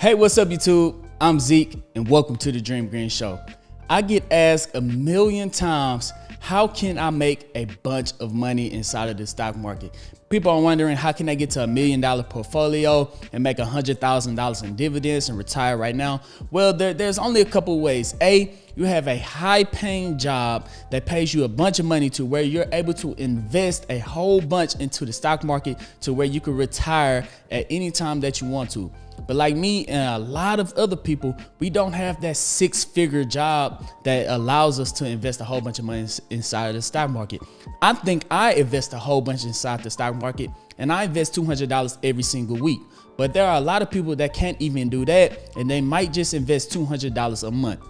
Hey, what's up YouTube? I'm Zeke and welcome to the Dream Green Show. I get asked a million times, how can I make a bunch of money inside of the stock market? People are wondering, how can I get to $1 million portfolio and make $100,000 in dividends and retire right now? Well, there's only a couple of ways. A, you have a high paying job that pays you a bunch of money to where you're able to invest a whole bunch into the stock market to where you can retire at any time that you want to. But like me and a lot of other people, we don't have that six-figure job that allows us to invest a whole bunch of money inside of the stock market. I think I invest a whole bunch inside the stock market, and I invest $200 every single week. But there are a lot of people that can't even do that, and they might just invest $200 a month.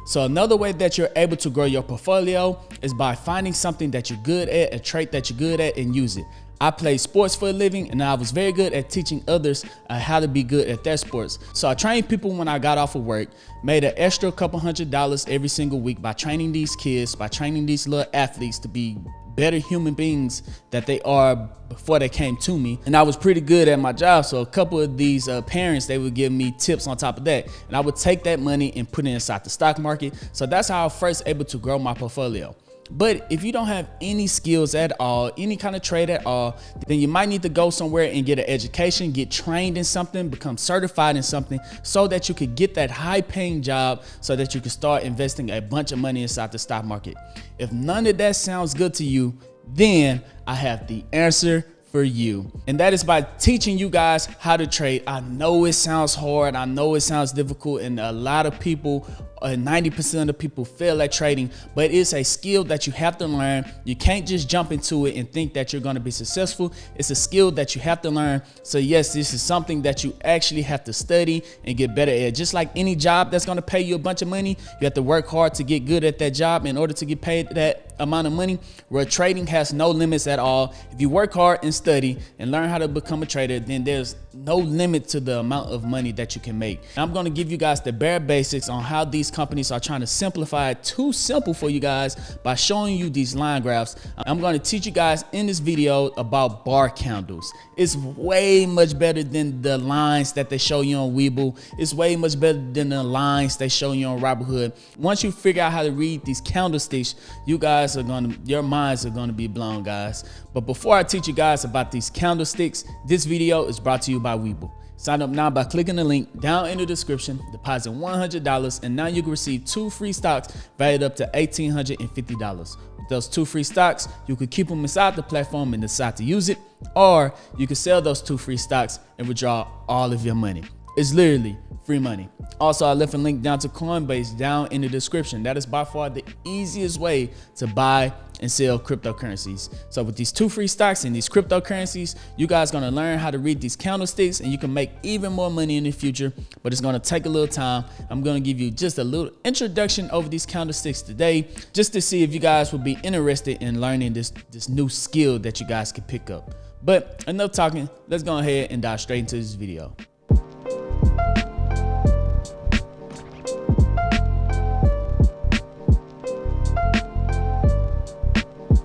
So another way that you're able to grow your portfolio is by finding something that you're good at, a trait that you're good at, and use it. I play sports for a living, and I was very good at teaching others how to be good at their sports. So I trained people when I got off of work, made an extra couple $100 every single week by training these kids, by training these little athletes to be better human beings that they are before they came to me. And I was pretty good at my job. So a couple of these parents, they would give me tips on top of that. And I would take that money and put it inside the stock market. So that's how I was first able to grow my portfolio. But if you don't have any skills at all, any kind of trade at all, then you might need to go somewhere and get an education, get trained in something, become certified in something so that you could get that high paying job so that you can start investing a bunch of money inside the stock market. If none of that sounds good to you, then I have the answer for you. And that is by teaching you guys how to trade. I know it sounds hard. I know it sounds difficult. And a lot of people, 90% of the people fail at trading, but it's a skill that you have to learn. You can't just jump into it and think that you're going to be successful. It's a skill that you have to learn. So yes, this is something that you actually have to study and get better at. Just like any job that's going to pay you a bunch of money, you have to work hard to get good at that job in order to get paid that amount of money. Where trading has no limits at all. If you work hard and study and learn how to become a trader, then there's no limit to the amount of money that you can make. And I'm going to give you guys the bare basics on how these companies are trying to simplify it too simple for you guys by showing you these line graphs. I'm going to teach you guys in this video about bar candles. It's way much better than the lines that they show you on Webull. It's way much better than the lines they show you on Robinhood. Once you figure out how to read these candlesticks, you guys are your minds are going to be blown, guys. But before I teach you guys about these candlesticks, this video is brought to you by Webull. Sign up now by clicking the link down in the description, deposit $100, and now you can receive 2 free stocks valued up to $1,850. With those 2 free stocks, you could keep them inside the platform and decide to use it, or you can sell those 2 free stocks and withdraw all of your money. It's literally free money. Also, I left a link down to Coinbase down in the description. That is by far the easiest way to buy and sell cryptocurrencies. So with these 2 free stocks and these cryptocurrencies, you guys are gonna learn how to read these candlesticks, and you can make even more money in the future, but it's gonna take a little time. I'm gonna give you just a little introduction over these candlesticks today, just to see if you guys would be interested in learning this new skill that you guys can pick up. But enough talking, let's go ahead and dive straight into this video.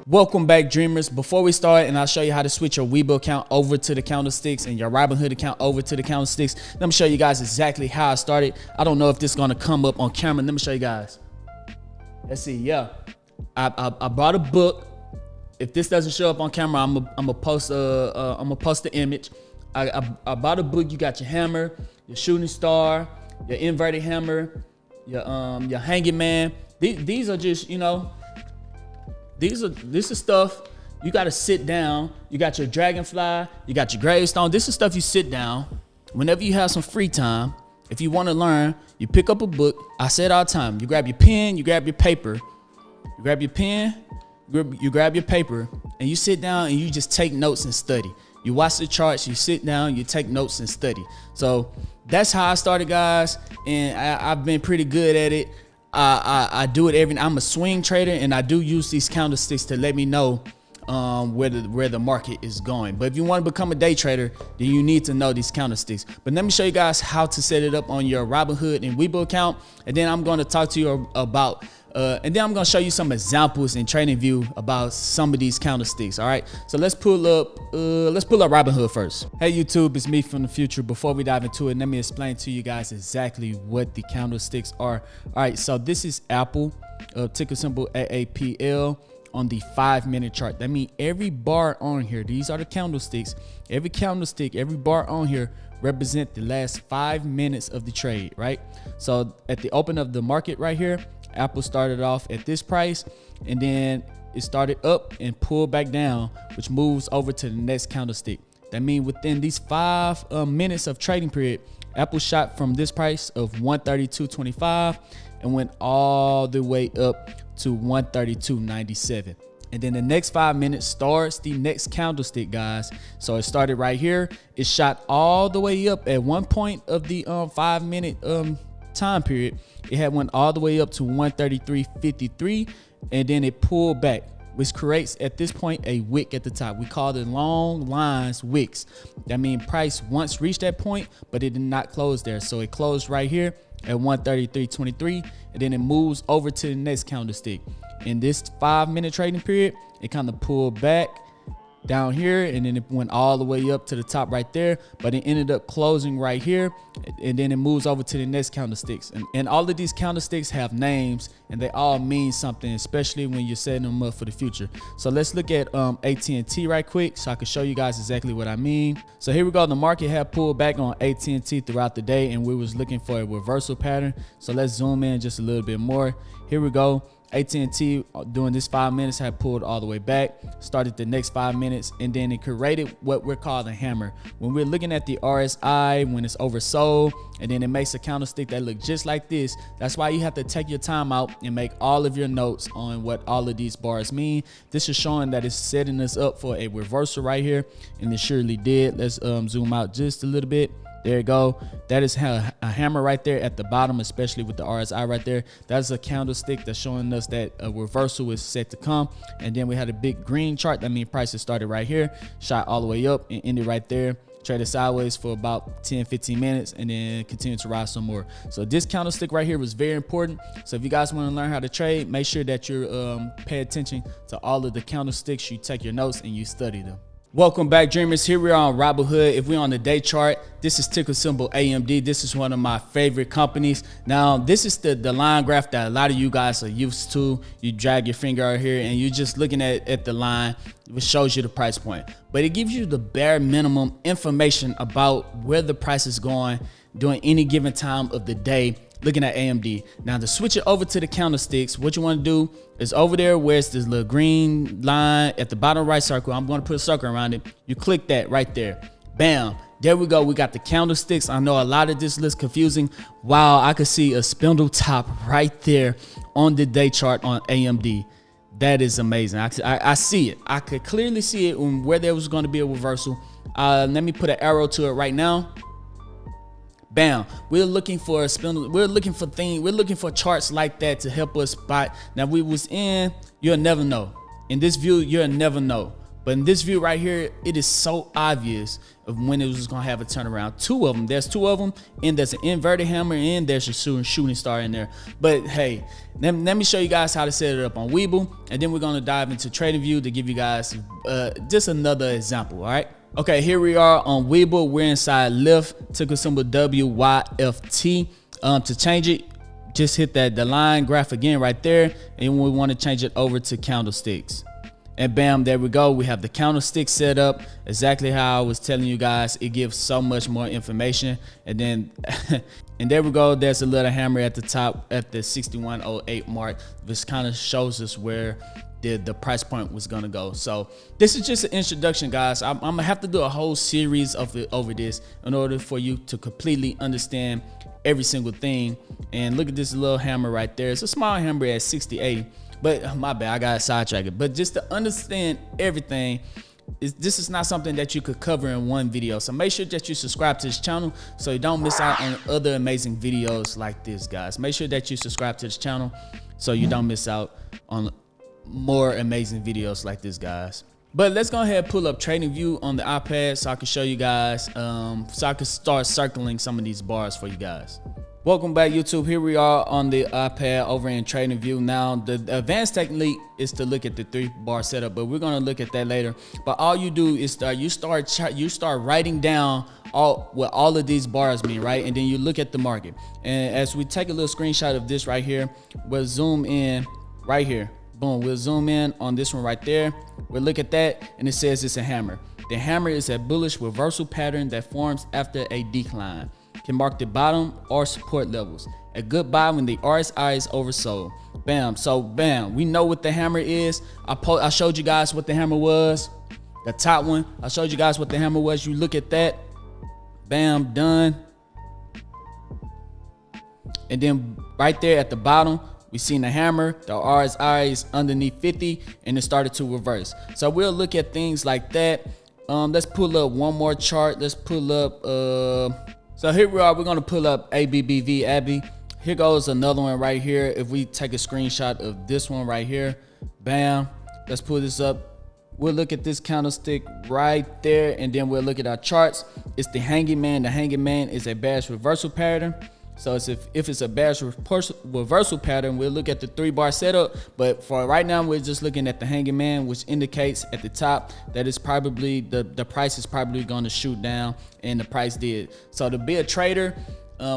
Welcome back, dreamers. Before we start, and I'll show you how to switch your Webull account over to the Countersticks and your Robinhood account over to the Countersticks. Let me show you guys exactly how I started. I don't know if this is going to come up on camera. Let me show you guys. Let's see. Yeah, I bought a book. If this doesn't show up on camera, I'm gonna post the image. I bought a book. You got your hammer, your shooting star, your inverted hammer, your hanging man. These are just, you know, this is stuff you got to sit down. You got your dragonfly, you got your gravestone. This is stuff you sit down whenever you have some free time. If you want to learn, you pick up a book. I say it all the time. You grab your pen, you grab your paper. You grab your pen, you grab your paper, and you sit down and you just take notes and study. You watch the charts, you sit down, you take notes and study. So that's how I started, guys, and I've been pretty good at it. I do it I'm a swing trader, and I do use these candlesticks to let me know where the market is going. But if you want to become a day trader, then you need to know these candlesticks. But let me show you guys how to set it up on your Robinhood and Webull account, and then I'm going to talk to you about And then I'm gonna show you some examples in TradingView about some of these candlesticks. All right, so let's pull up Robinhood first. Hey YouTube, it's me from the future. Before we dive into it, let me explain to you guys exactly what the candlesticks are. All right, so this is Apple, ticker symbol AAPL. On the 5-minute chart. That means every bar on here, these are the candlesticks. Every candlestick, every bar on here represent the last 5 minutes of the trade, right? So at the open of the market right here, Apple started off at this price, and then it started up and pulled back down, which moves over to the next candlestick. That means within these 5 minutes of trading period, Apple shot from this price of 132.25 and went all the way up to 132.97. And then the next 5 minutes starts the next candlestick, guys. So it started right here. It shot all the way up at one point of the 5-minute time period. It had went all the way up to 133.53, and then it pulled back, which creates at this point a wick at the top. We call it long lines wicks. That means price once reached that point, but it did not close there. So it closed right here at 133.23, and then it moves over to the next candlestick. In this 5-minute trading period, it kind of pulled back down here, and then it went all the way up to the top right there, but it ended up closing right here, and then it moves over to the next candlesticks. And all of these candlesticks have names, and they all mean something, especially when you're setting them up for the future. So let's look at AT&T right quick so I can show you guys exactly what I mean. So here we go. The market had pulled back on AT&T throughout the day, and we was looking for a reversal pattern. So let's zoom in just a little bit more. Here we go. AT&T during this 5 minutes had pulled all the way back, started the next 5 minutes, and then it created what we're called a hammer. When we're looking at the RSI, when it's oversold, and then it makes a candlestick that look just like this, that's why you have to take your time out and make all of your notes on what all of these bars mean. This is showing that it's setting us up for a reversal right here, and it surely did. Let's zoom out just a little bit. There you go. That is a hammer right there at the bottom, especially with the RSI right there. That's a candlestick that's showing us that a reversal is set to come. And then we had a big green chart. That means prices started right here, shot all the way up, and ended right there. Traded sideways for about 10-15 minutes, and then continued to rise some more. So this candlestick right here was very important. So if you guys want to learn how to trade, make sure that you pay attention to all of the candlesticks. You take your notes and you study them. Welcome back, dreamers. Here we are on Robinhood. If we're on the day chart, this is ticker symbol AMD. This is one of my favorite companies. Now, this is the line graph that a lot of you guys are used to. You drag your finger out here and you're just looking at the line, which shows you the price point. But it gives you the bare minimum information about where the price is going during any given time of the day, looking at AMD. Now to switch it over to the candlesticks, what you want to do is over there where it's this little green line at the bottom right circle. I'm going to put a circle around it. You click that right there. Bam. There we go. We got the candlesticks. I know a lot of this looks confusing. Wow, I could see a spindle top right there on the day chart on AMD. That is amazing. I see it. I could clearly see it where there was going to be a reversal. Let me put an arrow to it right now. Bam. We're looking for a spindle. We're looking for charts like that to help us spot. Now we was in, you'll never know. In this view, you'll never know. But in this view right here, it is so obvious of when it was gonna have a turnaround. Two of them. There's two of them, and there's an inverted hammer, and there's a shooting star in there. But hey, let me show you guys how to set it up on Webull, and then we're gonna dive into TradingView to give you guys just another example. All right. Okay, here we are on Webull. We're inside Lift, ticker symbol WYFT. To change it, just hit the line graph again right there, and we want to change it over to candlesticks. And bam, there we go. We have the candlestick set up exactly how I was telling you guys. It gives so much more information. And then and there we go. There's a little hammer at the top at the 61.08 mark, which kind of shows us where the price point was gonna go. So this is just an introduction, guys. I'm gonna have to do a whole series over this in order for you to completely understand every single thing. And look at this little hammer right there. It's a small hammer at 60.80, but my bad, I got sidetracked. But just to understand everything, this is not something that you could cover in one video. So make sure that you subscribe to this channel so you don't miss out on other amazing videos like this, guys. Make sure that you subscribe to this channel so you don't miss out on more amazing videos like this, guys. But let's go ahead and pull up TradingView on the iPad so I can show you guys, so I can start circling some of these bars for you guys. Welcome back, YouTube. Here we are on the iPad over in Trading View. Now, the advanced technique is to look at the 3-bar setup, but we're gonna look at that later. But all you do is you start writing down what all of these bars mean, right? And then you look at the market. And as we take a little screenshot of this right here, we'll zoom in right here. Boom, we'll zoom in on this one right there. We'll look at that, and it says it's a hammer. The hammer is a bullish reversal pattern that forms after a decline. Can mark the bottom or support levels. A good buy when the RSI is oversold. Bam. So bam, we know what the hammer is. I showed you guys what the hammer was. The top one, I showed you guys what the hammer was. You look at that. Bam, done. And then right there at the bottom, we seen the hammer. The RSI is underneath 50, and it started to reverse. So we'll look at things like that. Let's pull up one more chart. Let's pull up so here we are. We're gonna pull up ABBV Abby. Here goes another one right here. If we take a screenshot of this one right here, bam. Let's pull this up. We'll look at this candlestick right there, and then we'll look at our charts. It's the hanging man. The hanging man is a bearish reversal pattern. So it's if it's a bearish reversal pattern, we'll look at the 3-bar setup. But for right now, we're just looking at the hanging man, which indicates at the top that it's probably the price is probably going to shoot down, and the price did. So to be a trader,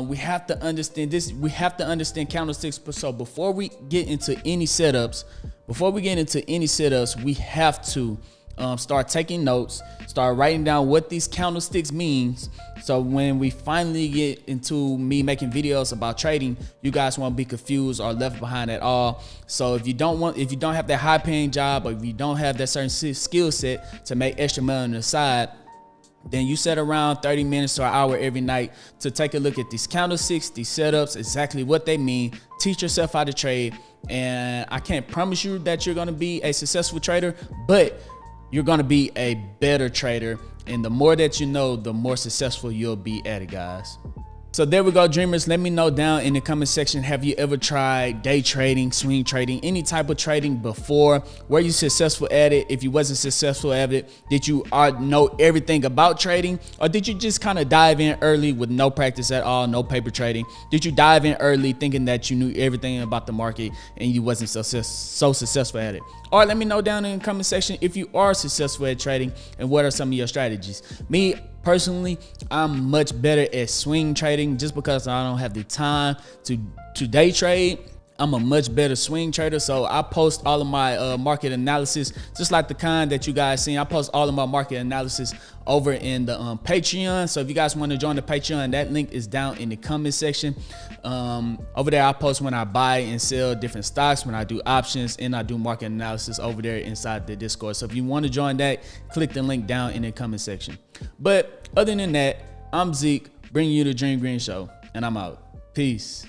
we have to understand this. We have to understand candlesticks. So before we get into any setups, we have to start taking notes, start writing down what these candlesticks means. So when we finally get into me making videos about trading, you guys won't be confused or left behind at all. So if you don't have that high paying job, or if you don't have that certain skill set to make extra money on the side, then you set around 30 minutes to an hour every night to take a look at these candlesticks, these setups, exactly what they mean. Teach yourself how to trade. And I can't promise you that you're going to be a successful trader, but you're going to be a better trader. And the more that you know, the more successful you'll be at it, guys. So there we go, dreamers. Let me know down in the comment section, have you ever tried day trading, swing trading, any type of trading before? Were you successful at it? If you wasn't successful at it, did you know everything about trading? Or did you just kind of dive in early with no practice at all, no paper trading? Did you dive in early thinking that you knew everything about the market and you wasn't so successful at it? Or let me know down in the comment section if you are successful at trading and what are some of your strategies. Me, personally, I'm much better at swing trading just because I don't have the time to day trade. I'm a much better swing trader, so I post all of my market analysis, just like the kind that you guys seen. I post all of my market analysis over in the Patreon. So if you guys want to join the Patreon, that link is down in the comment section. Over there, I post when I buy and sell different stocks, when I do options, and I do market analysis over there inside the Discord. So if you want to join that, click the link down in the comment section. But other than that, I'm Zeke, bringing you the Dream Green Show, and I'm out. Peace.